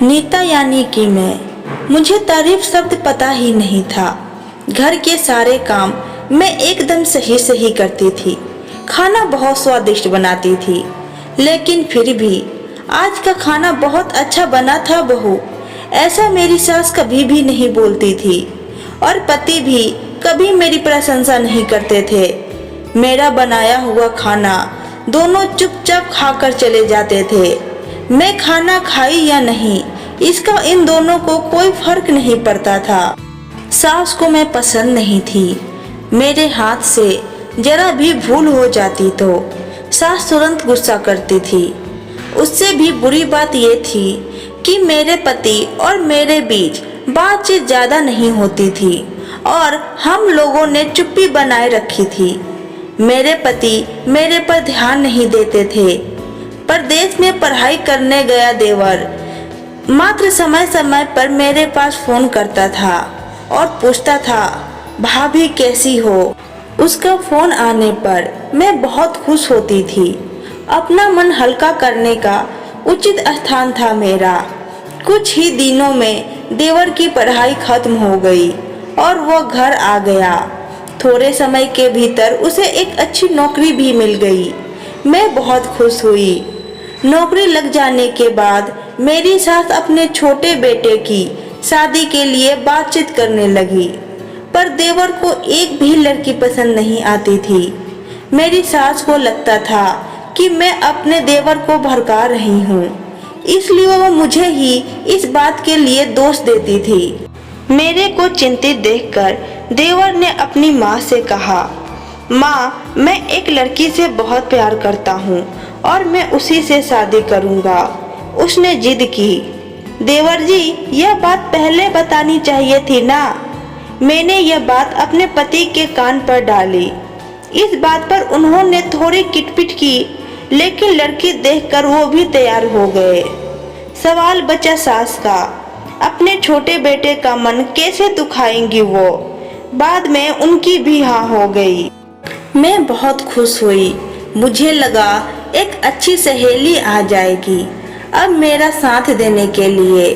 नीता यानी कि मुझे तारीफ शब्द पता ही नहीं था। घर के सारे काम मैं एकदम सही सही करती थी। खाना बहुत स्वादिष्ट बनाती थी, लेकिन फिर भी आज का खाना बहुत अच्छा बना था बहू, ऐसा मेरी सास कभी भी नहीं बोलती थी। और पति भी कभी मेरी प्रशंसा नहीं करते थे। मेरा बनाया हुआ खाना दोनों चुपचाप खाकर चले जाते थे। मैं खाना खाई या नहीं, इसका इन दोनों को कोई फर्क नहीं पड़ता था। सास को मैं पसंद नहीं थी। मेरे हाथ से जरा भी भूल हो जाती तो सास तुरंत गुस्सा करती थी। उससे भी बुरी बात ये थी कि मेरे पति और मेरे बीच बातचीत ज्यादा नहीं होती थी और हम लोगों ने चुप्पी बनाए रखी थी। मेरे पति मेरे पर ध्यान नहीं देते थे। परदेश में पढ़ाई करने गया देवर मात्र समय समय पर मेरे पास फोन करता था और पूछता था, भाभी कैसी हो। उसका फोन आने पर मैं बहुत खुश होती थी। अपना मन हल्का करने का उचित स्थान था मेरा। कुछ ही दिनों में देवर की पढ़ाई खत्म हो गई और वो घर आ गया। थोड़े समय के भीतर उसे एक अच्छी नौकरी भी मिल गई। मैं बहुत खुश हुई। नौकरी लग जाने के बाद मेरी सास अपने छोटे बेटे की शादी के लिए बातचीत करने लगी, पर देवर को एक भी लड़की पसंद नहीं आती थी। मेरी सास को लगता था कि मैं अपने देवर को भड़का रही हूँ, इसलिए वो मुझे ही इस बात के लिए दोष देती थी। मेरे को चिंतित देखकर देवर ने अपनी माँ से कहा, माँ, मैं एक लड़की से बहुत प्यार करता हूँ और मैं उसी से शादी करूँगा। उसने जिद की। देवर जी, यह बात पहले बतानी चाहिए थी ना। मैंने यह बात अपने पति के कान पर डाली। इस बात पर उन्होंने थोड़ी किटपिट की, लेकिन लड़की देखकर वो भी तैयार हो गए। सवाल बचा सास का, अपने छोटे बेटे का मन कैसे दुखाएंगी वो। बाद में उनकी भी हाँ हो गई। मैं बहुत खुश हुई। मुझे लगा एक अच्छी सहेली आ जाएगी अब मेरा साथ देने के लिए,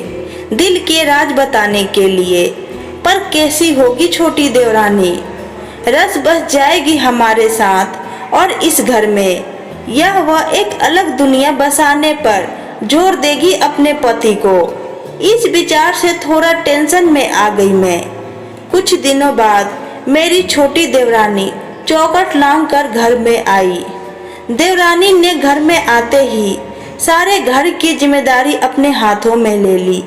दिल के राज बताने के लिए। पर कैसी होगी छोटी देवरानी, रस बस जाएगी हमारे साथ और इस घर में, या वह एक अलग दुनिया बसाने पर जोर देगी अपने पति को। इस विचार से थोड़ा टेंशन में आ गई मैं। कुछ दिनों बाद मेरी छोटी देवरानी चौखट लांघ कर घर में आई। देवरानी ने घर में आते ही सारे घर की जिम्मेदारी अपने हाथों में ले ली।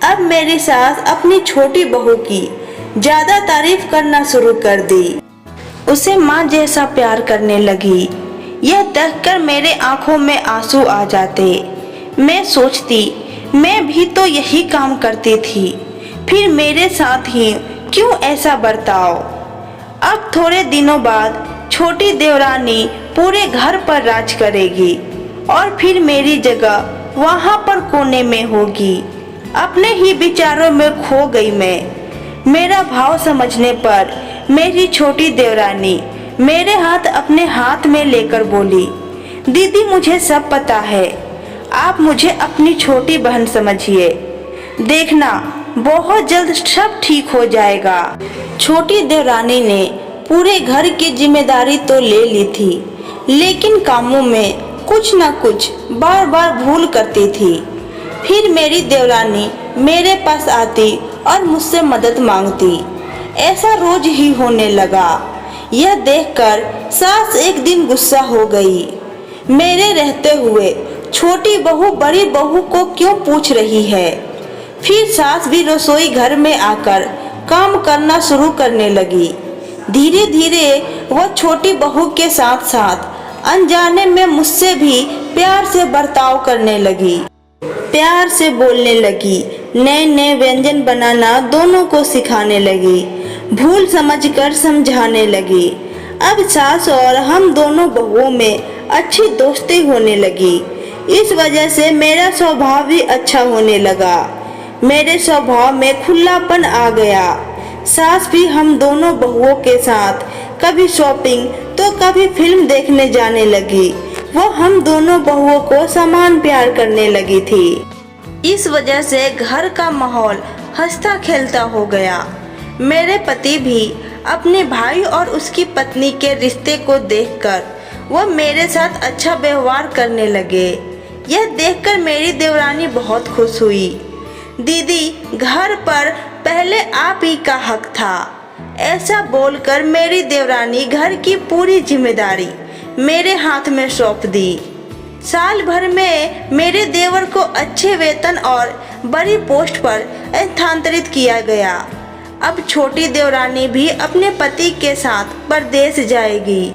अब मेरी सास अपनी छोटी बहू की ज्यादा तारीफ करना शुरू कर दी। उसे माँ जैसा प्यार करने लगी। यह देखकर मेरे आंखों में आंसू आ जाते। मैं सोचती, मैं भी तो यही काम करती थी, फिर मेरे साथ ही क्यों ऐसा बर्ताव। अब थोड़े दिनों बाद छोटी देवरानी पूरे घर पर राज करेगी और फिर मेरी जगह वहाँ पर कोने में होगी। अपने ही विचारों में खो गई मैं। मेरा भाव समझने पर मेरी छोटी देवरानी मेरे हाथ अपने हाथ में लेकर बोली, दीदी, मुझे सब पता है। आप मुझे अपनी छोटी बहन समझिए। देखना, बहुत जल्द सब ठीक हो जाएगा। छोटी देवरानी ने पूरे घर की जिम्मेदारी तो ले ली थी, लेकिन कामों में कुछ न कुछ बार बार भूल करती थी। फिर मेरी देवरानी मेरे पास आती और मुझसे मदद मांगती। ऐसा रोज ही होने लगा। यह देखकर सास एक दिन गुस्सा हो गई। मेरे रहते हुए छोटी बहू बड़ी बहू को क्यों पूछ रही है। फिर सास भी रसोई घर में आकर काम करना शुरू करने लगी। धीरे धीरे वह छोटी बहू के साथ साथ अनजाने में मुझसे भी प्यार से बर्ताव करने लगी। प्यार से बोलने लगी। नए नए व्यंजन बनाना दोनों को सिखाने लगी। भूल समझकर समझाने लगी। अब सास और हम दोनों बहुओं में अच्छी दोस्ती होने लगी। इस वजह से मेरा स्वभाव भी अच्छा होने लगा। मेरे स्वभाव में खुलापन आ गया। सास भी हम दोनों बहुओं के साथ कभी शॉपिंग तो कभी फिल्म देखने जाने लगी। वो हम दोनों बहुओं को समान प्यार करने लगी थी। इस वजह से घर का माहौल हंसता खेलता हो गया। मेरे पति भी अपने भाई और उसकी पत्नी के रिश्ते को देखकर वो मेरे साथ अच्छा व्यवहार करने लगे। यह देखकर मेरी देवरानी बहुत खुश हुई। दीदी, घर पर पहले आप ही का हक था। ऐसा बोलकर मेरी देवरानी घर की पूरी जिम्मेदारी मेरे हाथ में सौंप दी। साल भर में मेरे देवर को अच्छे वेतन और बड़ी पोस्ट पर स्थानांतरित किया गया। अब छोटी देवरानी भी अपने पति के साथ परदेश जाएगी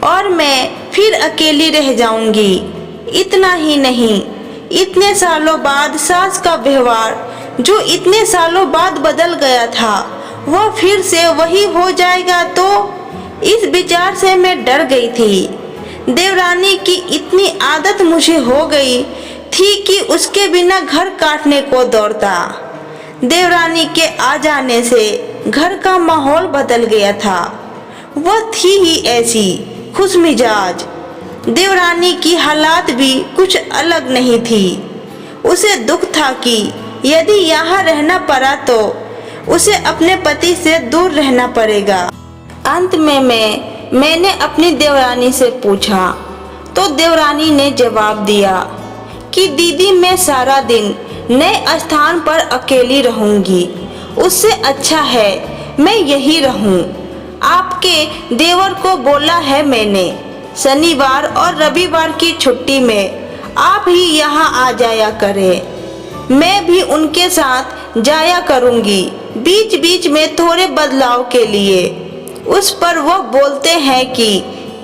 और मैं फिर अकेली रह जाऊंगी। इतना ही नहीं, इतने सालों बाद सास का व्यवहार जो इतने सालों बाद बदल गया था वह फिर से वही हो जाएगा। तो इस विचार से मैं डर गई थी। देवरानी की इतनी आदत मुझे हो गई थी कि उसके बिना घर काटने को दौड़ता। देवरानी के आ जाने से घर का माहौल बदल गया था। वह थी ही ऐसी खुशमिजाज। देवरानी की हालात भी कुछ अलग नहीं थी। उसे दुख था कि यदि यहाँ रहना पड़ा तो उसे अपने पति से दूर रहना पड़ेगा। अंत में मैंने अपनी देवरानी से पूछा तो देवरानी ने जवाब दिया कि दीदी, मैं सारा दिन नए स्थान पर अकेली रहूंगी। उससे अच्छा है मैं यही रहूं। आपके देवर को बोला है मैंने, शनिवार और रविवार की छुट्टी में आप ही यहाँ आ जाया करें। मैं भी उनके साथ जाया करूंगी बीच बीच में थोड़े बदलाव के लिए। उस पर वह बोलते हैं कि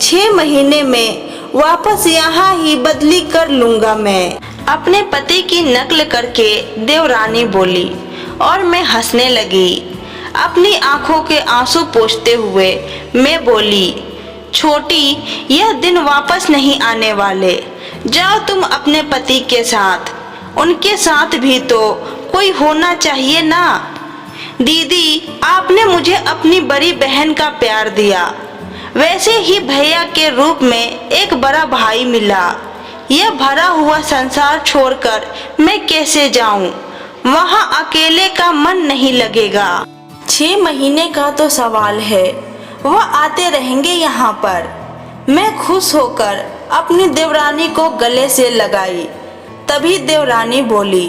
6 महीने में वापस यहाँ ही बदली कर लूंगा। मैं अपने पति की नकल करके देवरानी बोली और मैं हंसने लगी। अपनी आंखों के आंसू पोंछते हुए मैं बोली, छोटी, यह दिन वापस नहीं आने वाले। जाओ तुम अपने पति के साथ। उनके साथ भी तो कोई होना चाहिए ना। दीदी, आपने मुझे अपनी बड़ी बहन का प्यार दिया, वैसे ही भैया के रूप में एक बड़ा भाई मिला। यह भरा हुआ संसार छोड़कर मैं कैसे जाऊं? वहां अकेले का मन नहीं लगेगा। 6 महीने का तो सवाल है, वह आते रहेंगे यहाँ पर। मैं खुश होकर अपनी देवरानी को गले से लगाई। तभी देवरानी बोली,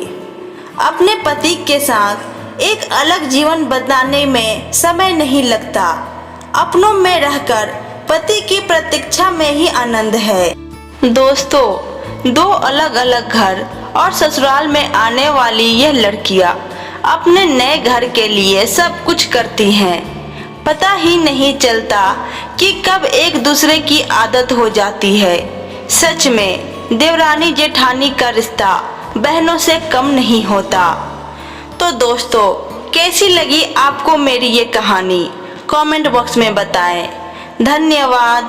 अपने पति के साथ एक अलग जीवन बनाने में समय नहीं लगता। अपनों में रहकर पति की प्रतीक्षा में ही आनंद है। दोस्तों, 2 अलग अलग घर और ससुराल में आने वाली यह लड़कियां अपने नए घर के लिए सब कुछ करती हैं। पता ही नहीं चलता कि कब एक दूसरे की आदत हो जाती है। सच में देवरानी जेठानी का रिश्ता बहनों से कम नहीं होता। तो दोस्तों, कैसी लगी आपको मेरी ये कहानी? कमेंट बॉक्स में बताएं। धन्यवाद।